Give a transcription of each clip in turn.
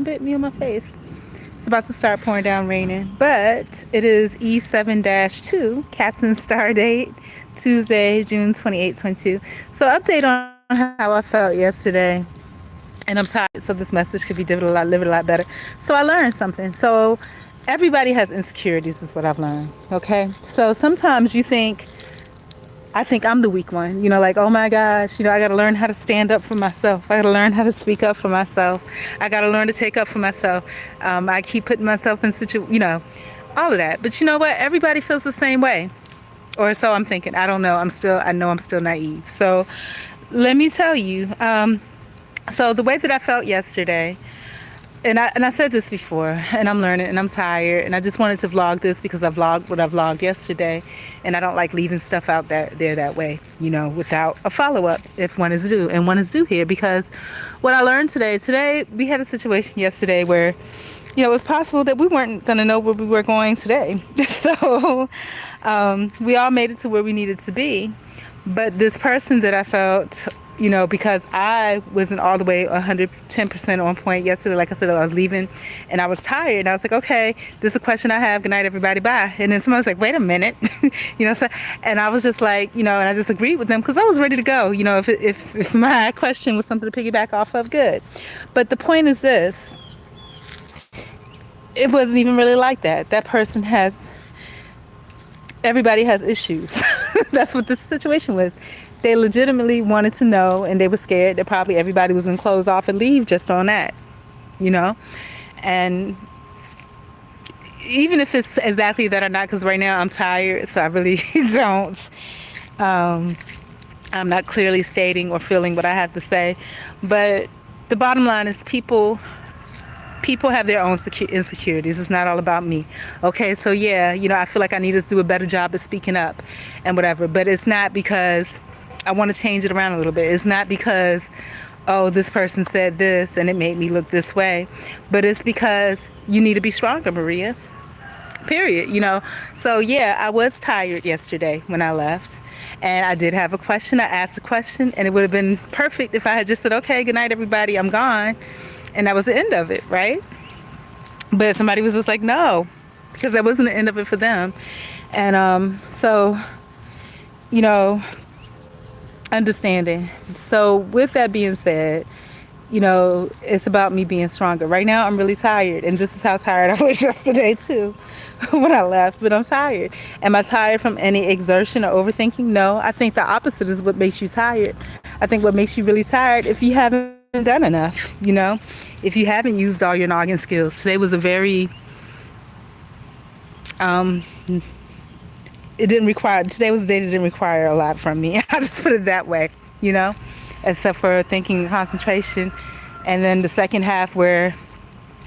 bit me on my face. It's about to start pouring down raining, but it is E7.2 Captain Star Date, Tuesday, June 28, 22. So update on how I felt yesterday. And I'm tired, so this message could be delivered a lot better. So I learned something. So everybody has insecurities is what I've learned, okay? So sometimes I think I'm the weak one, like, oh my gosh, I got to learn how to stand up for myself. I got to learn how to speak up for myself. I got to learn to take up for myself. I keep putting myself in all of that. But you know what? Everybody feels the same way. Or so I'm thinking. I don't know. I know I'm still naive. So let me tell you. So the way that I felt yesterday, and I said this before, and I'm learning, and I'm tired, and I just wanted to vlog this because I vlogged what I vlogged yesterday, and I don't like leaving stuff out there that way, without a follow-up if one is due, and one is due here, because what I learned today, we had a situation yesterday where, it was possible that we weren't going to know where we were going today. So we all made it to where we needed to be, but this person that I felt, because I wasn't all the way 110% on point yesterday. Like I said, I was leaving and I was tired. And I was like, okay, this is a question I have. Good night, everybody. Bye. And then someone was like, wait a minute. And I was just like, and I just agreed with them because I was ready to go. If my question was something to piggyback off of, good. But the point is this. It wasn't even really like that. That person everybody has issues. That's what the situation was. They legitimately wanted to know, and they were scared that probably everybody was going to close off and leave just on that, and even if it's exactly that or not, because right now I'm tired, so I really don't, I'm not clearly stating or feeling what I have to say, but the bottom line is people have their own insecurities. It's not all about me. Okay, so yeah, I feel like I need to do a better job of speaking up and whatever, but it's not because I want to change it around a little bit. It's not because, oh, this person said this and it made me look this way, but it's because you need to be stronger, Maria. Period. So yeah, I was tired yesterday when I left, and I did have a question. I asked a question, and it would have been perfect if I had just said, okay, good night, everybody, I'm gone, and that was the end of it, right? But somebody was just like, no, because that wasn't the end of it for them. And so, understanding. So with that being said, it's about me being stronger. Right now I'm really tired, and this is how tired I was yesterday too when I left, but I'm tired. Am I tired from any exertion or overthinking? No, I think the opposite is what makes you tired. I think what makes you really tired if you haven't done enough, if you haven't used all your noggin skills. Today was a very today was a day that didn't require a lot from me. I'll just put it that way, except for thinking and concentration. And then the second half where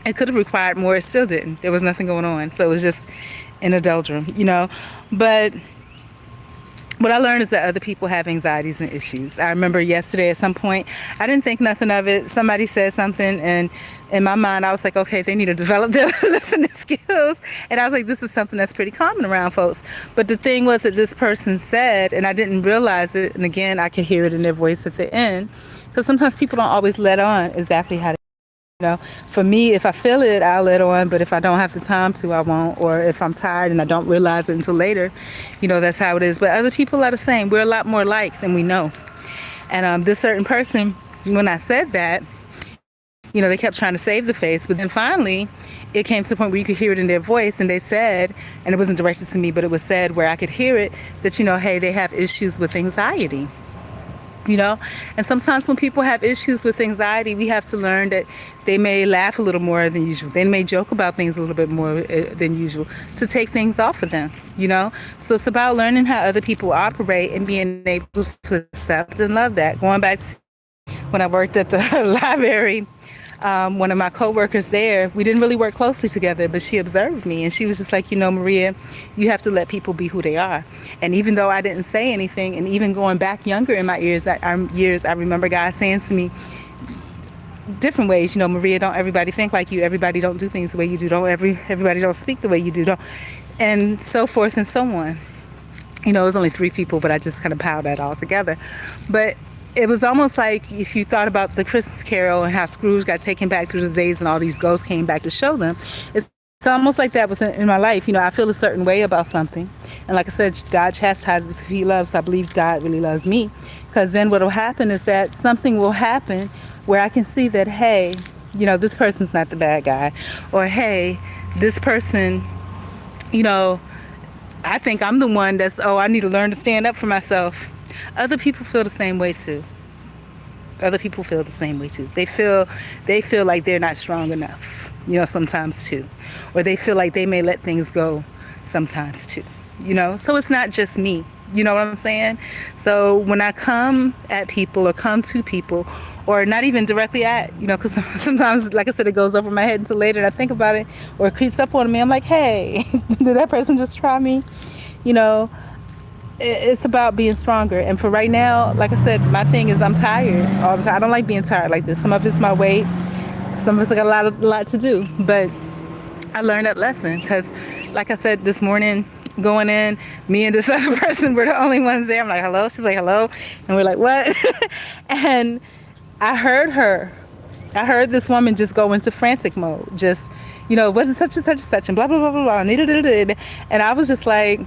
it could have required more, it still didn't. There was nothing going on. So it was just in a doldrum, But what I learned is that other people have anxieties and issues. I remember yesterday at some point, I didn't think nothing of it. Somebody said something, and in my mind, I was like, okay, they need to develop their listening skills. And I was like, this is something that's pretty common around folks. But the thing was that this person said, and I didn't realize it, and again, I could hear it in their voice at the end, because sometimes people don't always let on exactly how to. For me, if I feel it, I'll let on, but if I don't have the time to, I won't. Or if I'm tired and I don't realize it until later, that's how it is. But other people are the same. We're a lot more alike than we know. And this certain person, when I said that, they kept trying to save the face, but then finally it came to the point where you could hear it in their voice, and they said, and it wasn't directed to me, but it was said where I could hear it, that, hey, they have issues with anxiety. And sometimes when people have issues with anxiety, we have to learn that they may laugh a little more than usual. They may joke about things a little bit more than usual to take things off of them, So it's about learning how other people operate and being able to accept and love that. Going back to when I worked at the library, one of my coworkers there, we didn't really work closely together, but she observed me, and she was just like, Maria, you have to let people be who they are. And even though I didn't say anything, and even going back younger in my years, I remember guys saying to me different ways, Maria, don't everybody think like you, everybody don't do things the way you do, everybody don't speak the way you do, and so forth and so on. It was only 3 people, but I just kind of piled that all together. But it was almost like if you thought about the Christmas Carol and how Scrooge got taken back through the days and all these ghosts came back to show them. It's almost like that in my life. You know, I feel a certain way about something. And like I said, God chastises who he loves. So I believe God really loves me. Because then what will happen is that something will happen where I can see that, hey, you know, this person's not the bad guy. Or, hey, this person, you know, I think I'm the one that's, oh, I need to learn to stand up for myself. Other people feel the same way too. Other people feel the same way too. They feel like they're not strong enough, you know, sometimes too. Or they feel like they may let things go sometimes too, you know. So it's not just me, you know what I'm saying? So when I come at people or come to people, or not even directly at, you know, because sometimes, like I said, it goes over my head until later and I think about it, or it creeps up on me. I'm like, hey, did that person just try me? You know, it's about being stronger. And for right now, like I said, my thing is I'm tired all the time. I don't like being tired like this. Some of it's my weight. Some of it's got a lot to do. But I learned that lesson because, like I said, this morning, going in, me and this other person were the only ones there. I'm like, hello? She's like, hello? And we're like, what? And I heard her. I heard this woman just go into frantic mode. Just, you know, it wasn't such and such and such and blah, blah, blah, blah, blah. And I was just like,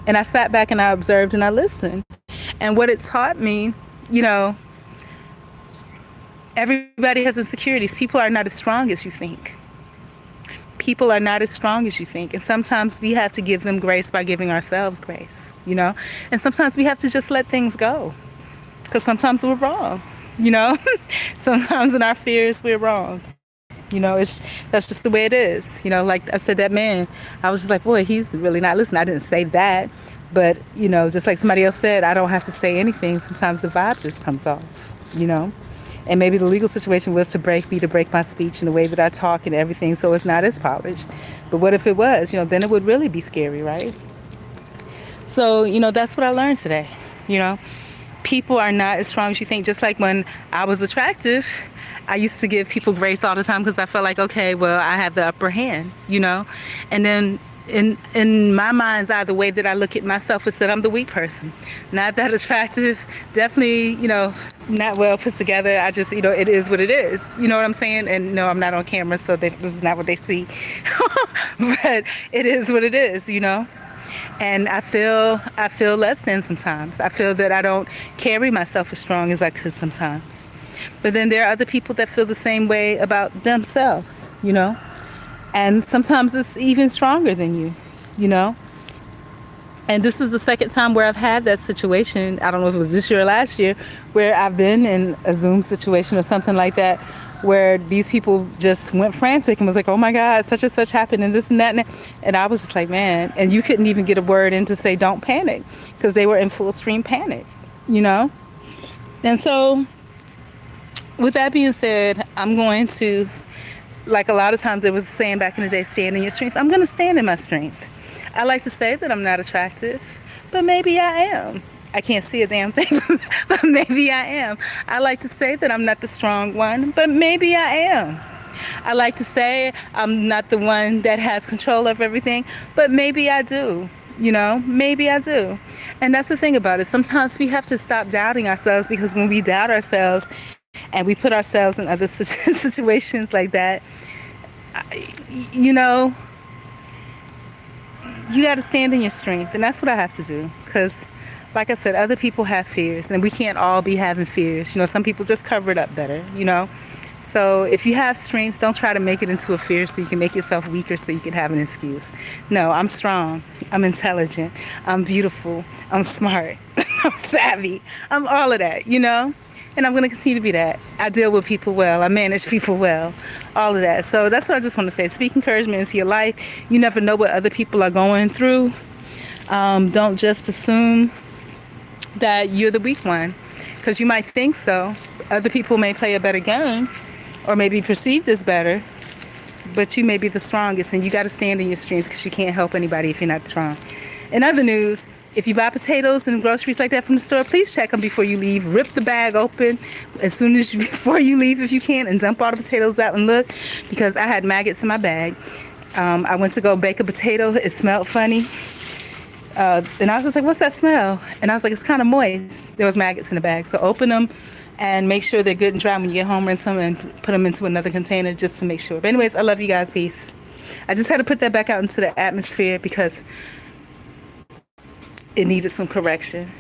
and I sat back and I observed and I listened. And what it taught me, you know, everybody has insecurities. People are not as strong as you think. People are not as strong as you think. And sometimes we have to give them grace by giving ourselves grace, you know. And sometimes we have to just let things go. Because sometimes we're wrong. You know, sometimes in our fears we're wrong. You know, that's just the way it is. You know, like I said, that man, I was just like, boy, he's really not listening. I didn't say that, but you know, just like somebody else said, I don't have to say anything. Sometimes the vibe just comes off. You know, and maybe the legal situation was to break my speech and the way that I talk and everything, so it's not as polished. But what if it was? You know, then it would really be scary, right? So you know, that's what I learned today. You know. People are not as strong as you think. Just like when I was attractive, I used to give people grace all the time because I felt like, okay, well, I have the upper hand, you know. And then in my mind's eye, the way that I look at myself is that I'm the weak person. Not that attractive, definitely, you know, not well put together. I just, you know, it is what it is. You know what I'm saying? And no, I'm not on camera, so this is not what they see. But it is what it is, you know. And I feel less than sometimes. I feel that I don't carry myself as strong as I could sometimes. But then there are other people that feel the same way about themselves, you know. And sometimes it's even stronger than you, you know. And this is the second time where I've had that situation. I don't know if it was this year or last year, where I've been in a Zoom situation or something like that, where these people just went frantic and was like, oh my God, such and such happened and this and that. And I was just like, man, and you couldn't even get a word in to say don't panic because they were in full stream panic, you know? And so with that being said, I'm going to, like a lot of times there was a saying back in the day, stand in your strength. I'm going to stand in my strength. I like to say that I'm not attractive, but maybe I am. I can't see a damn thing, but maybe I am. I like to say that I'm not the strong one, but maybe I am. I like to say I'm not the one that has control of everything, but maybe I do. You know, maybe I do. And that's the thing about it. Sometimes we have to stop doubting ourselves, because when we doubt ourselves and we put ourselves in other situations like that, you know, you got to stand in your strength. And that's what I have to do, because like I said, other people have fears, and we can't all be having fears. You know, some people just cover it up better, you know. So if you have strength, don't try to make it into a fear so you can make yourself weaker so you can have an excuse. No, I'm strong. I'm intelligent. I'm beautiful. I'm smart. I'm savvy. I'm all of that, you know. And I'm going to continue to be that. I deal with people well. I manage people well. All of that. So that's what I just want to say. Speak encouragement into your life. You never know what other people are going through. Don't just assume that you're the weak one, because you might think so. Other people may play a better game or maybe perceived as better, but you may be the strongest, and you got to stand in your strength, because you can't help anybody if you're not strong. In other news, if you buy potatoes and groceries like that from the store, please check them before you leave. Rip the bag open before you leave if you can, and dump all the potatoes out and look, because I had maggots in my bag. I went to go bake a potato. It smelled funny. And I was just like, what's that smell? And I was like, it's kind of moist. There was maggots in the bag. So open them and make sure they're good and dry when you get home. Rinse them and put them into another container just to make sure. But anyways, I love you guys. Peace. I just had to put that back out into the atmosphere because it needed some correction.